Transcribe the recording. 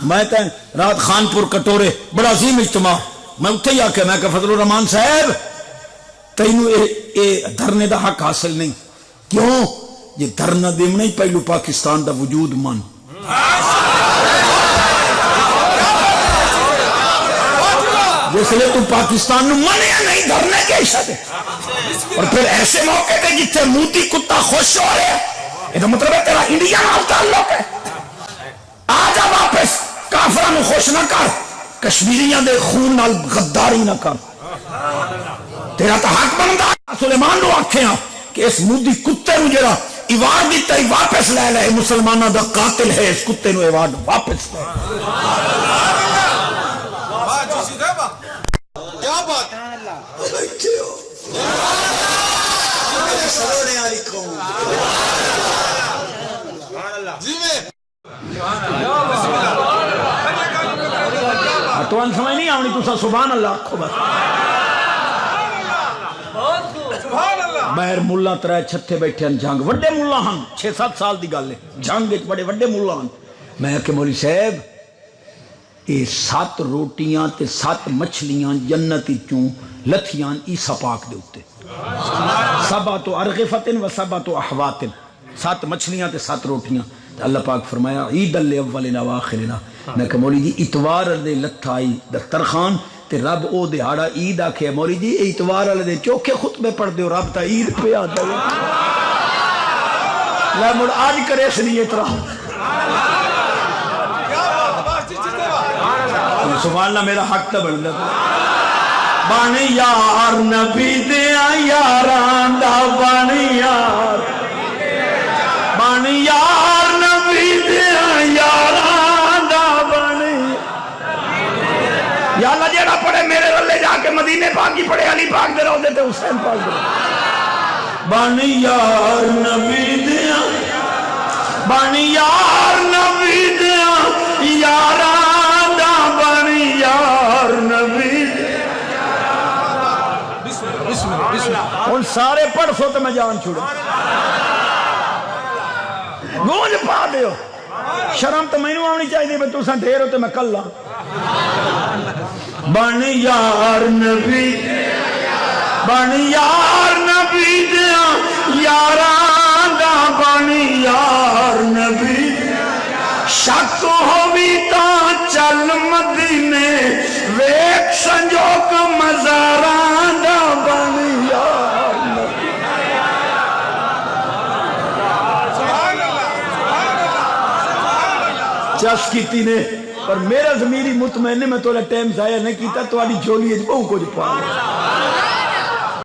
میں کہیں رات خانپور کٹورے بڑا عظیم اجتماع میں اتھے ہی آکے میں کہ فضل الرحمان صاحب تینوں اے دھرنے دا حق حاصل نہیں کیوں یہ دھرنا دیم نہیں پہلو پاکستان دا وجود من جس لئے تو پاکستان نو منیا نہیں دھرنے کے عشاء دے اور پھر ایسے موقع دے جتے موتی کتا خوش ہو رہے ہیں یہ تو مطلب ہے تیرا انڈیا نال تعلق ہے آجا واپس کافرہ نو خوش نہ کر کشمیریاں دے خون نال غداری نہ کر تیرا تو حق بندہ سلیمان نو آکھے ہیں کہ اس مودی کتے نو جرا ایوارڈ دیتا ہی واپس لے لے مسلمانہ دا قاتل ہے اس کتے نو ایوارڈ واپس لے کیا بات تو ان سمجھ نہیں آؤنی تو سبحان اللہ آکھو بس بہر ملہ ترائے چھتے بیٹھے ہیں جنگ وڈے ملہ ہن 6-7 سال دی گالے جنگ بڑے وڈے ملہ ہن میں کہ مولی صاحب یہ 7 روٹیاں تے 7 مچھلیاں جنتی چوں لتھیاں عیسیٰ پاک دے ہوتے سبات ارغفت و سبات احوات 7 مچھلیاں تے 7 روٹیاں اللہ پاک فرمایا عید الاولنا و آخرنا میں کہ مولی جی اتوار دے لتھائی دسترخان تے رب او دہاڑا عید آکھے مولی جی اتوار دے چوکے خطبے پڑھ دیو رب تا عید پہ آتا ہے لے مڑ آج کرے اس لیے اترا سبحان اللہ میرا حق تا بن جاتا بانی یار نبی دیا یاران دا بانی یار نبی دیا یاران دا بانی یا اللہ جیڑا پڑھے میرے رلے جا کے مدینے پاک کی پڑھے علی پاک دے رہو دیتے حسین پاک دے بانی یار نبی دیا یاران دا بانی یار نبی ان سارے پڑھ سو تو میں جان چھوڑا گونج پا دیو شرم تو میں نہیں آنی چاہیے میں تو سن ڈھیر ہوتے میں کل لا بانی یار نبی دیا یاران دا بانی یار نبی شک ہوئی تا چل مدینے ویک سنجوک مزاران دا بانی یار نبی چس کیتی نے پر میرا ضمیری مطمئن نے میں توڑا ٹائم ضائع نہیں کیتا تو آڈی جھولی ہے بہو کو جو پاؤں